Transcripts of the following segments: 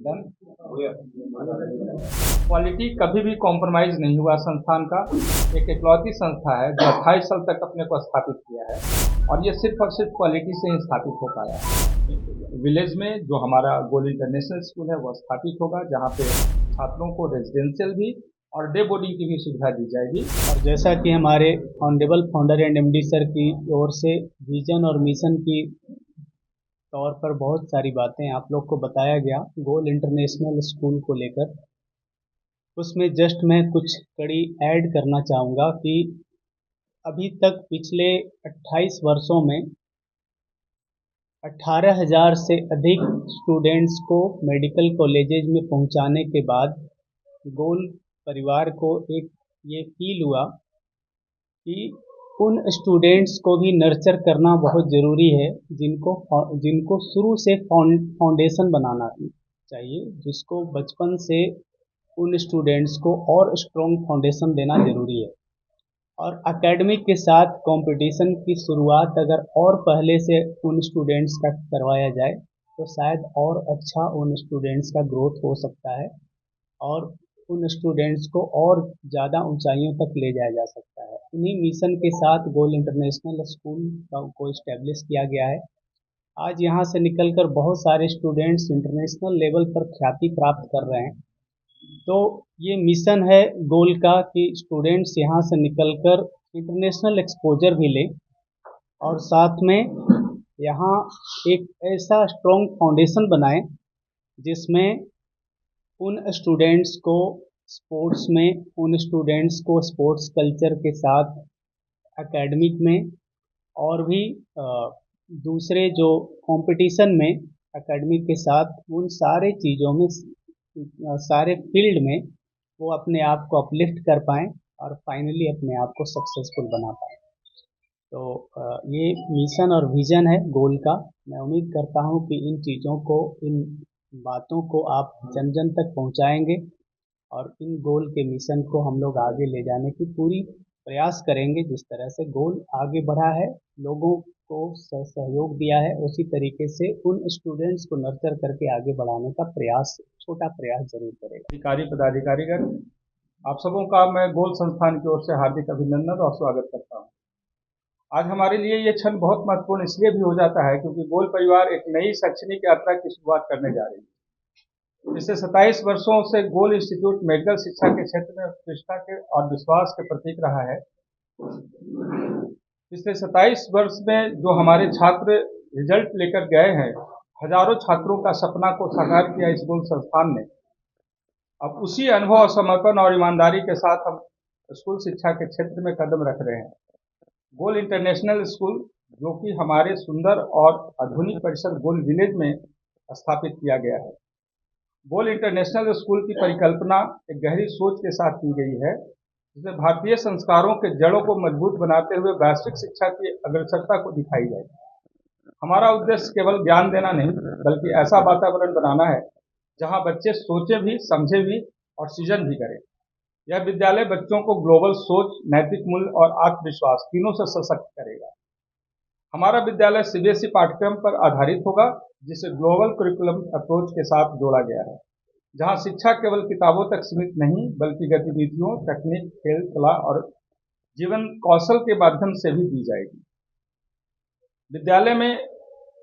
Done. Quality कभी भी compromise नहीं हुआ संस्थान का। एक इकलौती संस्था है जो 28 साल तक अपने को स्थापित किया है और ये सिर्फ़ और सिर्फ़ क्वालिटी से ही स्थापित हो पाया है। विलेज में जो हमारा गोल इंटरनेशनल स्कूल है वो स्थापित होगा, जहाँ पे छात्रों को रेजिडेंशियल भी और डे बोर्डिंग की भी सुविधा दी जाएगी। और जैसा कि हमारे honourable founder and MD sir की ओर से विजन और मिशन की तौर पर बहुत सारी बातें आप लोग को बताया गया गोल इंटरनेशनल स्कूल को लेकर, उसमें जस्ट मैं कुछ कड़ी ऐड करना चाहूँगा कि अभी तक पिछले 28 वर्षों में 18,000 से अधिक स्टूडेंट्स को मेडिकल कॉलेजेज में पहुंचाने के बाद गोल परिवार को एक ये फील हुआ कि उन स्टूडेंट्स को भी नर्चर करना बहुत ज़रूरी है जिनको शुरू से फाउंडेशन बनाना चाहिए, जिसको बचपन से उन स्टूडेंट्स को और स्ट्रॉन्ग फाउंडेशन देना ज़रूरी है। और एकेडमिक के साथ कंपटीशन की शुरुआत अगर और पहले से उन स्टूडेंट्स का करवाया जाए तो शायद और अच्छा उन स्टूडेंट्स का ग्रोथ हो सकता है और उन स्टूडेंट्स को और ज़्यादा ऊंचाइयों तक ले जाया जा सकता है। उन्हीं मिशन के साथ गोल इंटरनेशनल स्कूल को इस्टेब्लिश किया गया है। आज यहाँ से निकलकर बहुत सारे स्टूडेंट्स इंटरनेशनल लेवल पर ख्याति प्राप्त कर रहे हैं। तो ये मिशन है गोल का कि स्टूडेंट्स यहाँ से निकलकर इंटरनेशनल एक्सपोजर भी लें और साथ में यहाँ एक ऐसा स्ट्रॉन्ग फाउंडेशन बनाएं जिसमें उन स्टूडेंट्स को स्पोर्ट्स में, उन स्टूडेंट्स को स्पोर्ट्स कल्चर के साथ एकेडमिक में और भी दूसरे जो कंपटीशन में एकेडमिक के साथ उन सारे चीज़ों में, सारे फील्ड में वो अपने आप को अपलिफ्ट कर पाएँ और फाइनली अपने आप को सक्सेसफुल बना पाएँ। तो ये मिशन और विज़न है गोल का। मैं उम्मीद करता हूँ कि इन चीज़ों को, इन बातों को आप जन जन तक पहुँचाएंगे और इन गोल के मिशन को हम लोग आगे ले जाने की पूरी प्रयास करेंगे। जिस तरह से गोल आगे बढ़ा है, लोगों को सहयोग दिया है, उसी तरीके से उन स्टूडेंट्स को नर्चर करके आगे बढ़ाने का प्रयास, छोटा प्रयास जरूर करेगा। अधिकारी पदाधिकारीगण, आप सबों का मैं गोल संस्थान की ओर से हार्दिक अभिनंदन और स्वागत करता हूँ। आज हमारे लिए ये क्षण बहुत महत्वपूर्ण इसलिए भी हो जाता है क्योंकि गोल परिवार एक नई शैक्षणिक यात्रा की शुरुआत करने जा रही है। पिछले 27 वर्षों से गोल इंस्टीट्यूट मेडिकल शिक्षा के क्षेत्र में प्रतिष्ठा के और विश्वास के प्रतीक रहा है। पिछले 27 वर्ष में जो हमारे छात्र रिजल्ट लेकर गए हैं, हजारों छात्रों का सपना को साकार किया इस गोल संस्थान ने। अब उसी अनुभव, समर्पण और ईमानदारी के साथ हम स्कूल शिक्षा के क्षेत्र में कदम रख रहे हैं। गोल इंटरनेशनल स्कूल, जो कि हमारे सुंदर और आधुनिक परिसर गोल विलेज में स्थापित किया गया है। गोल इंटरनेशनल स्कूल की परिकल्पना एक गहरी सोच के साथ की गई है, जिसमें भारतीय संस्कारों के जड़ों को मजबूत बनाते हुए वैश्विक शिक्षा की अग्रसरता को दिखाई जाए। हमारा उद्देश्य केवल ज्ञान देना नहीं, बल्कि ऐसा वातावरण बनाना है जहां बच्चे सोचे भी, समझे भी और सृजन भी करें। यह विद्यालय बच्चों को ग्लोबल सोच, नैतिक मूल्य और आत्मविश्वास तीनों से सशक्त करेगा। हमारा विद्यालय सीबीएसई पाठ्यक्रम पर आधारित होगा, जिसे ग्लोबल करिकुलम अप्रोच के साथ जोड़ा गया है, जहां शिक्षा केवल किताबों तक सीमित नहीं बल्कि गतिविधियों, तकनीक, खेल, कला और जीवन कौशल के माध्यम से भी दी जाएगी। विद्यालय में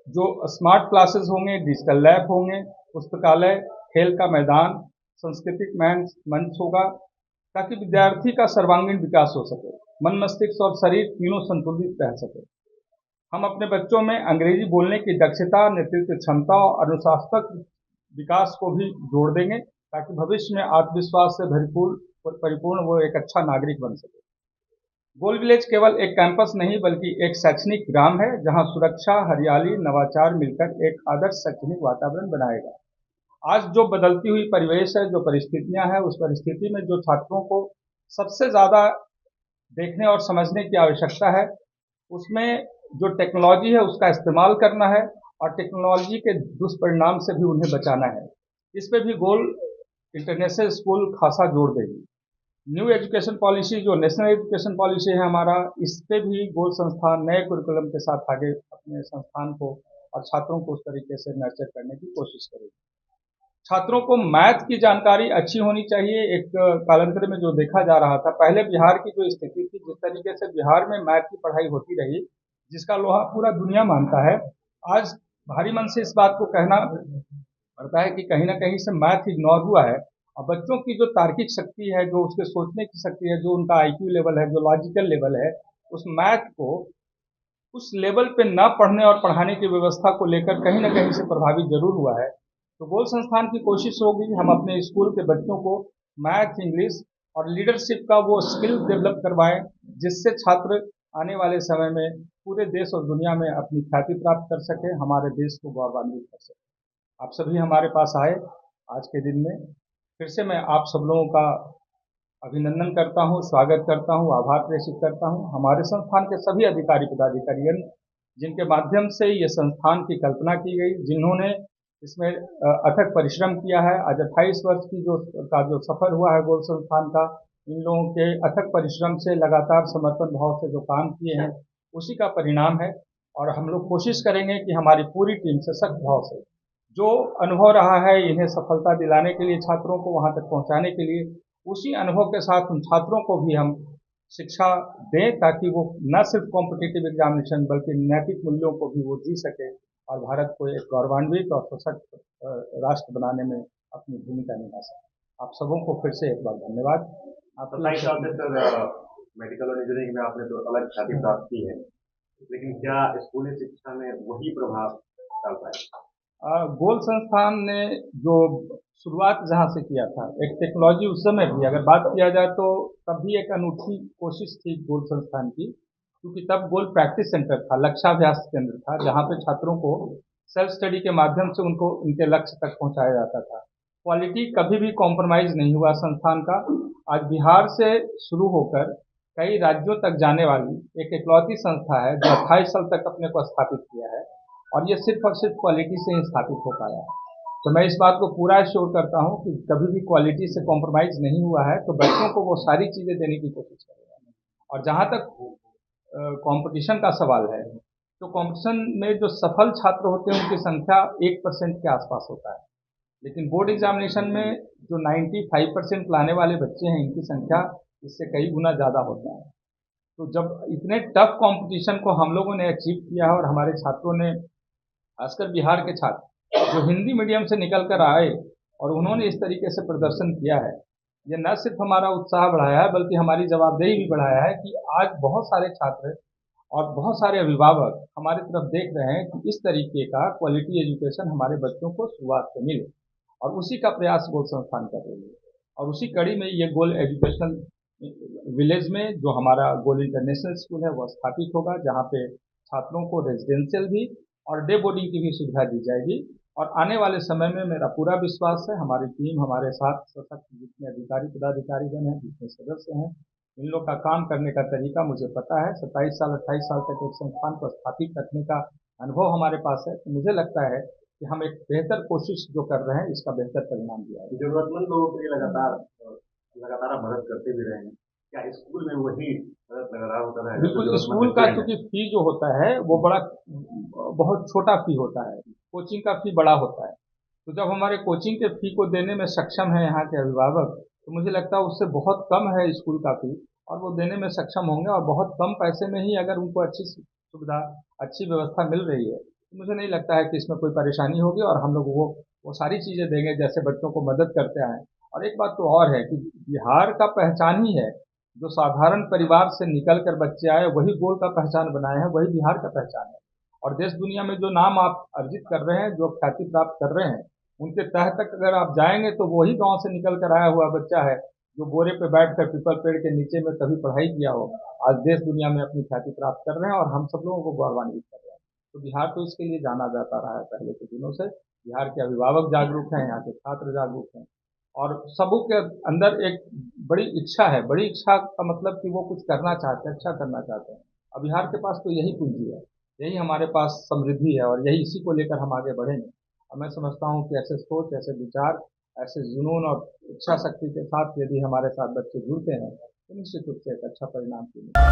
जो स्मार्ट क्लासेस होंगे, डिजिटल लैब होंगे, पुस्तकालय, खेल का मैदान, सांस्कृतिक मंच होगा, ताकि विद्यार्थी का सर्वांगीण विकास हो सके, मन, मस्तिष्क और शरीर तीनों संतुलित रह सके। हम अपने बच्चों में अंग्रेजी बोलने की दक्षता, नेतृत्व क्षमता और अनुशासनात्मक विकास को भी जोड़ देंगे, ताकि भविष्य में आत्मविश्वास से परिपूर्ण वो एक अच्छा नागरिक बन सके। गोल विलेज केवल एक कैंपस नहीं बल्कि एक शैक्षणिक ग्राम है, जहां सुरक्षा, हरियाली, नवाचार मिलकर एक आदर्श शैक्षणिक वातावरण बनाएगा। आज जो बदलती हुई परिवेश है, जो परिस्थितियां हैं, उस परिस्थिति में जो छात्रों को सबसे ज़्यादा देखने और समझने की आवश्यकता है, उसमें जो टेक्नोलॉजी है उसका इस्तेमाल करना है और टेक्नोलॉजी के दुष्परिणाम से भी उन्हें बचाना है। इस पर भी गोल इंटरनेशनल स्कूल खासा जोर देगी। न्यू एजुकेशन पॉलिसी, जो नेशनल एजुकेशन पॉलिसी है हमारा, इस पे भी गोल संस्थान नए करिकुलम के साथ आगे अपने संस्थान को और छात्रों को उस तरीके से नर्चर करने की कोशिश करेगी। छात्रों को मैथ की जानकारी अच्छी होनी चाहिए। एक कालांतर में जो देखा जा रहा था, पहले बिहार की जो स्थिति थी, जिस तरीके से बिहार में मैथ की पढ़ाई होती रही, जिसका लोहा पूरा दुनिया मानता है, आज भारी मन से इस बात को कहना पड़ता है कि कहीं ना कहीं से मैथ इग्नोर हुआ है। और बच्चों की जो तार्किक शक्ति है, जो उसके सोचने की शक्ति है, जो उनका आईक्यू लेवल है, जो लॉजिकल लेवल है, उस मैथ को उस लेवल पे न पढ़ने और पढ़ाने की व्यवस्था को लेकर कहीं ना कहीं से प्रभावित जरूर हुआ है। तो गोल संस्थान की कोशिश होगी हम अपने स्कूल के बच्चों को मैथ, इंग्लिश और लीडरशिप का वो स्किल डेवलप करवाएं, जिससे छात्र आने वाले समय में पूरे देश और दुनिया में अपनी ख्याति प्राप्त कर सके, हमारे देश को गौरवान्वित कर सके। आप सभी हमारे पास आए आज के दिन में, फिर से मैं आप सब लोगों का अभिनंदन करता हूं, स्वागत करता हूं, आभार प्रेषित करता हूं। हमारे संस्थान के सभी अधिकारी पदाधिकारियों, जिनके माध्यम से ये संस्थान की कल्पना की गई, जिन्होंने इसमें अथक परिश्रम किया है। आज 28 वर्ष की जो सफर हुआ है गोल संस्थान का, इन लोगों के अथक परिश्रम से, लगातार समर्पण भाव से जो काम किए हैं, उसी का परिणाम है। और हम लोग कोशिश करेंगे कि हमारी पूरी टीम से सख्त भाव से जो अनुभव रहा है इन्हें सफलता दिलाने के लिए, छात्रों को वहां तक पहुंचाने के लिए, उसी अनुभव के साथ उन छात्रों को भी हम शिक्षा दें, ताकि वो न सिर्फ कॉम्पिटिटिव एग्जामिनेशन बल्कि नैतिक मूल्यों को भी वो जी सके और भारत को एक गौरवान्वित और सशक्त राष्ट्र बनाने में अपनी भूमिका निभा सके। आप सबों को फिर से एक बार धन्यवाद। आप 27 साल से सर मेडिकल और इंजीनियरिंग में आपने तो अलग ख्याति प्राप्त की है, लेकिन क्या स्कूली शिक्षा में वही प्रभाव डाल पाए? गोल संस्थान ने जो शुरुआत जहाँ से किया था, एक टेक्नोलॉजी उस समय भी अगर बात किया जाए तो तब भी एक अनूठी कोशिश थी गोल संस्थान की, क्योंकि तब गोल प्रैक्टिस सेंटर था, लक्ष्याभ्यास केंद्र था, जहाँ पे छात्रों को सेल्फ स्टडी के माध्यम से उनको उनके लक्ष्य तक पहुँचाया जाता था। क्वालिटी कभी भी कॉम्प्रोमाइज नहीं हुआ संस्थान का। आज बिहार से शुरू होकर कई राज्यों तक जाने वाली एक इकलौती संस्था है जो 28 साल तक अपने को स्थापित किया है, और ये सिर्फ और सिर्फ क्वालिटी से ही स्थापित हो पाया है। तो मैं इस बात को पूरा एश्योर करता हूँ कि कभी भी क्वालिटी से कॉम्प्रोमाइज नहीं हुआ है, तो बच्चों को वो सारी चीज़ें देने की कोशिश करेगा। और जहाँ तक कंपटीशन का सवाल है, तो कंपटीशन में जो सफल छात्र होते हैं उनकी संख्या 1% के आसपास होता है, लेकिन बोर्ड एग्जामिनेशन में जो 95% लाने वाले बच्चे हैं, इनकी संख्या इससे कई गुना ज़्यादा होता है। तो जब इतने टफ कंपटीशन को हम लोगों ने अचीव किया है और हमारे छात्रों ने, खासकर बिहार के छात्र जो हिंदी मीडियम से निकल कर आए और उन्होंने इस तरीके से प्रदर्शन किया है, ये न सिर्फ हमारा उत्साह बढ़ाया है बल्कि हमारी जवाबदेही भी बढ़ाया है कि आज बहुत सारे छात्र और बहुत सारे अभिभावक हमारी तरफ देख रहे हैं कि इस तरीके का क्वालिटी एजुकेशन हमारे बच्चों को शुरुआत से मिले, और उसी का प्रयास गोल संस्थान कर रही है। और उसी कड़ी में ये गोल एजुकेशनल विलेज में जो हमारा गोल इंटरनेशनल स्कूल है वो स्थापित होगा, जहाँ पे छात्रों को रेजिडेंशियल भी और डे बोर्डिंग की भी सुविधा दी जाएगी। और आने वाले समय में मेरा पूरा विश्वास है, हमारी टीम, हमारे साथ सशक्त जितने अधिकारी पदाधिकारीगण हैं, जितने सदस्य हैं, इन लोग का काम करने का तरीका मुझे पता है। 27 साल 28 साल तक एक संस्थान को स्थापित रखने का अनुभव हमारे पास है, तो मुझे लगता है कि हम एक बेहतर कोशिश जो कर रहे हैं इसका बेहतर परिणाम दिया है। जरूरतमंद लोगों के लिए लगातार आप मदद करते भी रहे हैं, क्या स्कूल में वही मदद लगातार होता है? बिल्कुल, स्कूल का क्योंकि फी जो होता है वो बहुत छोटा फी होता है, कोचिंग का फी बड़ा होता है। तो जब हमारे कोचिंग के फी को देने में सक्षम है यहाँ के अभिभावक, तो मुझे लगता है उससे बहुत कम है स्कूल का फी, और वो देने में सक्षम होंगे। और बहुत कम पैसे में ही अगर उनको अच्छी सुविधा, अच्छी व्यवस्था मिल रही है, तो मुझे नहीं लगता है कि इसमें कोई परेशानी होगी, और हम लोग वो सारी चीज़ें देंगे जैसे बच्चों को मदद करते आए। और एक बात तो और है कि बिहार का पहचान ही है, जो साधारण परिवार से निकल कर बच्चे आए वही गोल का पहचान बनाए हैं, वही बिहार का पहचान है। और देश दुनिया में जो नाम आप अर्जित कर रहे हैं, जो ख्याति प्राप्त कर रहे हैं, उनके तह तक अगर आप जाएंगे तो वही गांव से निकल कर आया हुआ बच्चा है जो बोरे पे बैठकर पीपल पेड़ के नीचे में कभी पढ़ाई किया हो, आज देश दुनिया में अपनी ख्याति प्राप्त कर रहे हैं और हम सब लोगों को गौरवान्वित कर रहे हैं। तो बिहार तो इसके लिए जाना जाता रहा है पहले के दिनों से। बिहार के अभिभावक जागरूक हैं, यहाँ के छात्र जागरूक हैं, और सबों के अंदर एक बड़ी इच्छा है। बड़ी इच्छा का मतलब कि वो कुछ करना चाहते हैं, अच्छा करना चाहते हैं। अब बिहार के पास तो यही पूंजी है, यही हमारे पास समृद्धि है, और यही इसी को लेकर हम आगे बढ़ेंगे। और मैं समझता हूँ कि ऐसे सोच, ऐसे विचार, ऐसे जुनून और इच्छा शक्ति के साथ यदि हमारे साथ बच्चे जुड़ते हैं तो निश्चित रूप से एक अच्छा परिणाम मिलेगा।